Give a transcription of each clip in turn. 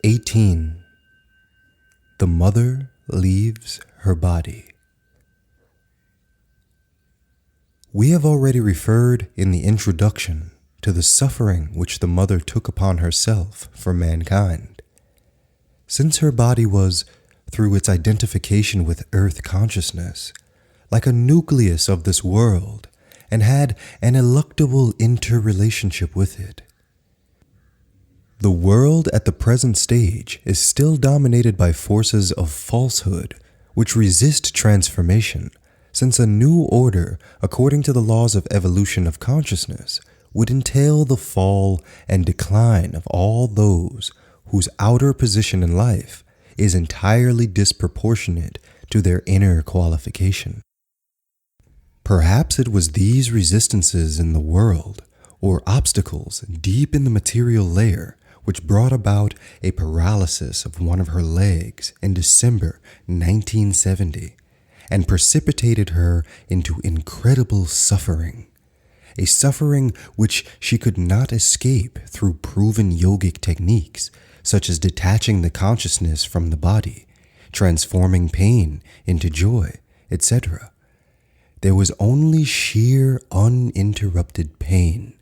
18. The mother leaves her body. We have already referred in the introduction to the suffering which the mother took upon herself for mankind. Since her body was, through its identification with earth consciousness, like a nucleus of this world and had an ineluctable interrelationship with it. The world at the present stage is still dominated by forces of falsehood which resist transformation, since a new order, according to the laws of evolution of consciousness, would entail the fall and decline of all those whose outer position in life is entirely disproportionate to their inner qualification. Perhaps it was these resistances in the world, or obstacles deep in the material layer, which brought about a paralysis of one of her legs in December 1970 and precipitated her into incredible suffering, a suffering which she could not escape through proven yogic techniques such as detaching the consciousness from the body, transforming pain into joy, etc. There was only sheer uninterrupted pain,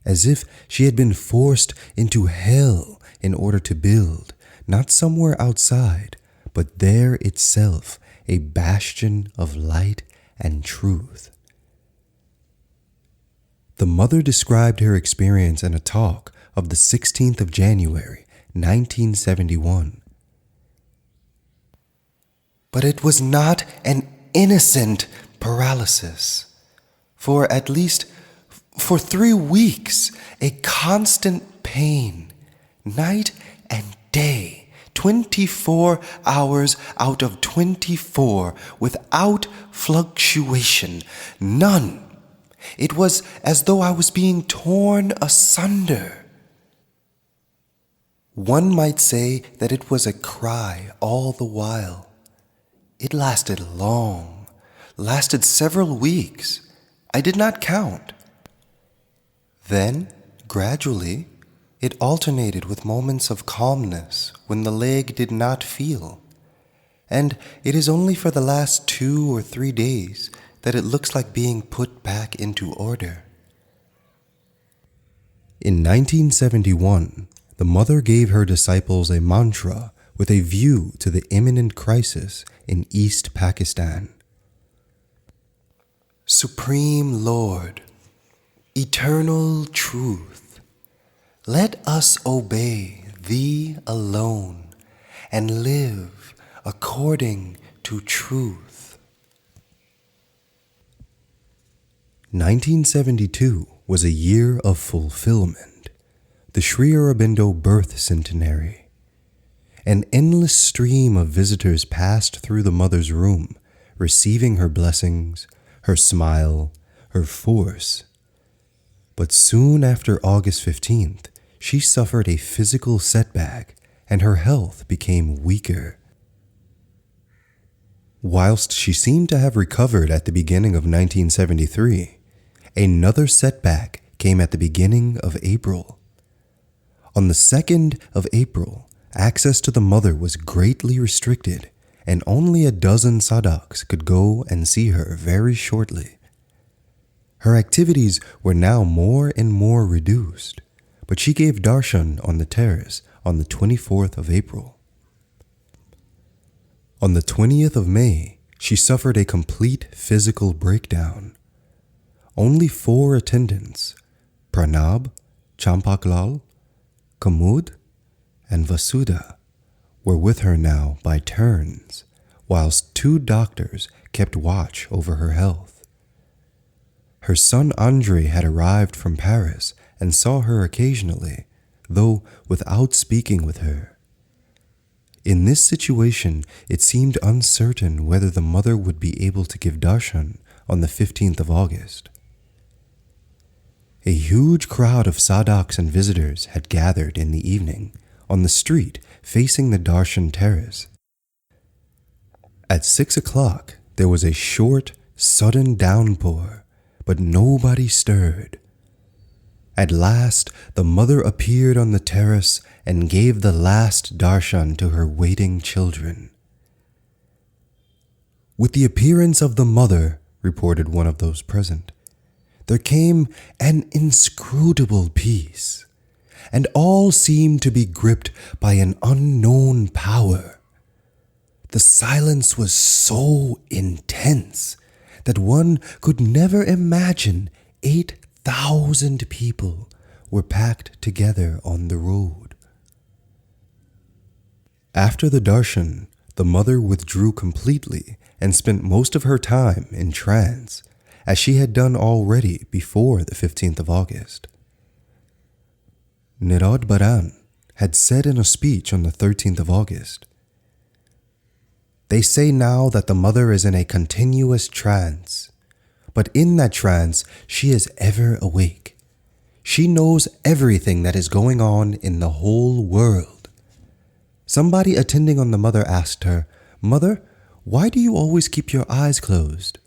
as if she had been forced into hell in order to build, not somewhere outside, but there itself, a bastion of light and truth. The mother described her experience in a talk of the 16th of January, 1971. But it was not an innocent paralysis. For at least for 3 weeks, a constant pain, night and day, 24 hours out of 24, without fluctuation, none. It was as though I was being torn asunder. One might say that it was a cry all the while. It lasted long, lasted several weeks. I did not count. Then, gradually, it alternated with moments of calmness when the leg did not feel. And it is only for the last 2 or 3 days that it looks like being put back into order. In 1971, the mother gave her disciples a mantra with a view to the imminent crisis in East Pakistan. Supreme Lord, Eternal Truth, let us obey Thee alone and live according to truth. 1972 was a year of fulfillment, the Sri Aurobindo birth centenary. An endless stream of visitors passed through the mother's room, receiving her blessings, her smile, her force. But soon after August 15th, she suffered a physical setback and her health became weaker. Whilst she seemed to have recovered at the beginning of 1973, another setback came at the beginning of April. On the 2nd of April, access to the mother was greatly restricted and only a dozen sadhaks could go and see her very shortly. Her activities were now more and more reduced, but she gave darshan on the terrace on the 24th of April. On the 20th of May, she suffered a complete physical breakdown. Only 4 attendants, Pranab, Champaklal, Kamud, and Vasudha, were with her now by turns, whilst 2 doctors kept watch over her health. Her son Andre had arrived from Paris and saw her occasionally, though without speaking with her. In this situation, it seemed uncertain whether the mother would be able to give darshan on the 15th of August. A huge crowd of sadhaks and visitors had gathered in the evening on the street facing the darshan terrace. At 6 o'clock, there was a short, sudden downpour, but nobody stirred. At last, the mother appeared on the terrace and gave the last darshan to her waiting children. With the appearance of the mother, reported one of those present, there came an inscrutable peace, and all seemed to be gripped by an unknown power. The silence was so intense that one could never imagine 8,000 people were packed together on the road. After the darshan, the mother withdrew completely and spent most of her time in trance, as she had done already before the 15th of August. Nirad Baran had said in a speech on the 13th of August, "They say now that the mother is in a continuous trance, but in that trance she is ever awake. She knows everything that is going on in the whole world." Somebody attending on the mother asked her, "Mother, why do you always keep your eyes closed?"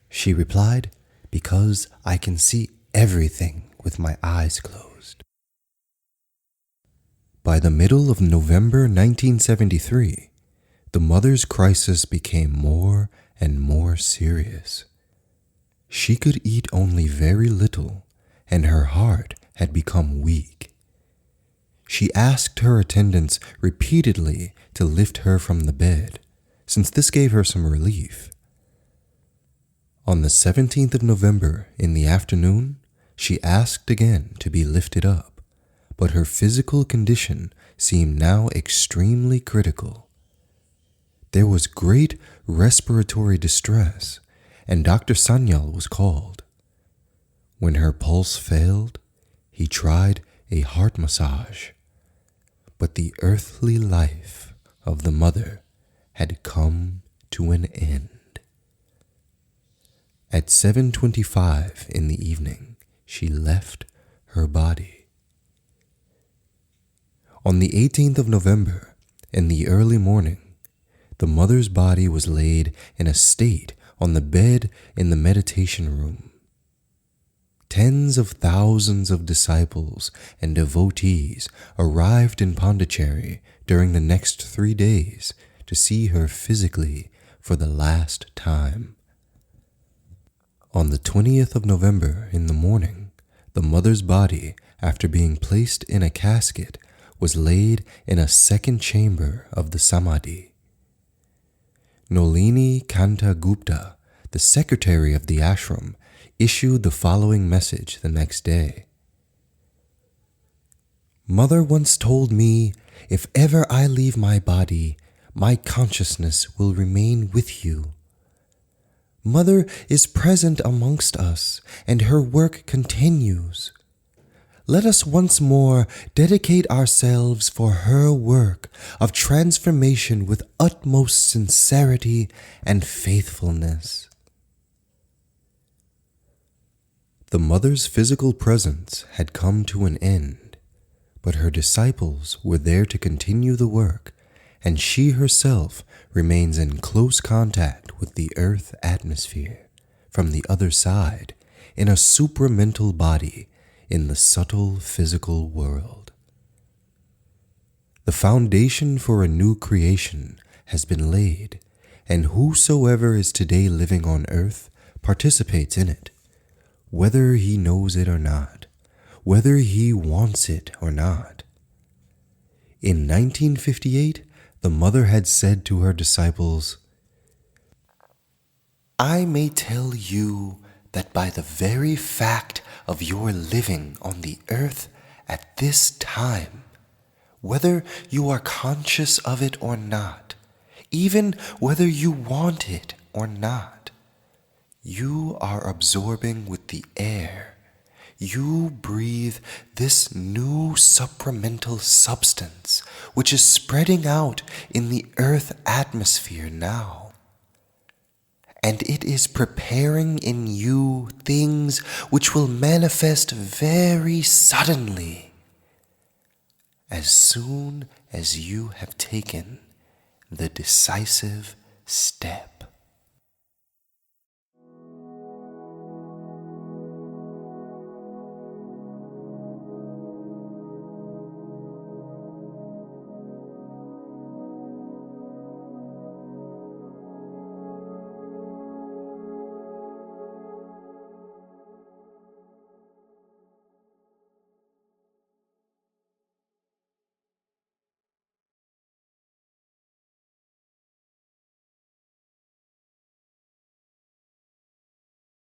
She replied, "Because I can see everything with my eyes closed." By the middle of November 1973, the mother's crisis became more and more serious. She could eat only very little, and her heart had become weak. She asked her attendants repeatedly to lift her from the bed, since this gave her some relief. On the 17th of November in the afternoon, she asked again to be lifted up, but her physical condition seemed now extremely critical. There was great respiratory distress, and Dr. Sanyal was called. When her pulse failed, he tried a heart massage, but the earthly life of the mother had come to an end. At 7:25 in the evening, she left her body. On the 18th of November, in the early morning, the mother's body was laid in a state on the bed in the meditation room. Tens of thousands of disciples and devotees arrived in Pondicherry during the next 3 days to see her physically for the last time. On the 20th of November in the morning, the mother's body, after being placed in a casket, was laid in a second chamber of the Samadhi. Nolini Kanta Gupta, the secretary of the ashram, issued the following message the next day. "Mother once told me, if ever I leave my body, my consciousness will remain with you. Mother is present amongst us, and her work continues. Let us once more dedicate ourselves for her work of transformation with utmost sincerity and faithfulness." The mother's physical presence had come to an end, but her disciples were there to continue the work, and she herself remains in close contact with the earth atmosphere from the other side in a supramental body in the subtle physical world. The foundation for a new creation has been laid, and whosoever is today living on earth participates in it, whether he knows it or not, whether he wants it or not. In 1958, the mother had said to her disciples, "I may tell you that by the very fact of your living on the earth at this time, whether you are conscious of it or not, even whether you want it or not, you are absorbing with the air. You breathe this new supramental substance which is spreading out in the earth atmosphere now. And it is preparing in you things which will manifest very suddenly, as soon as you have taken the decisive step."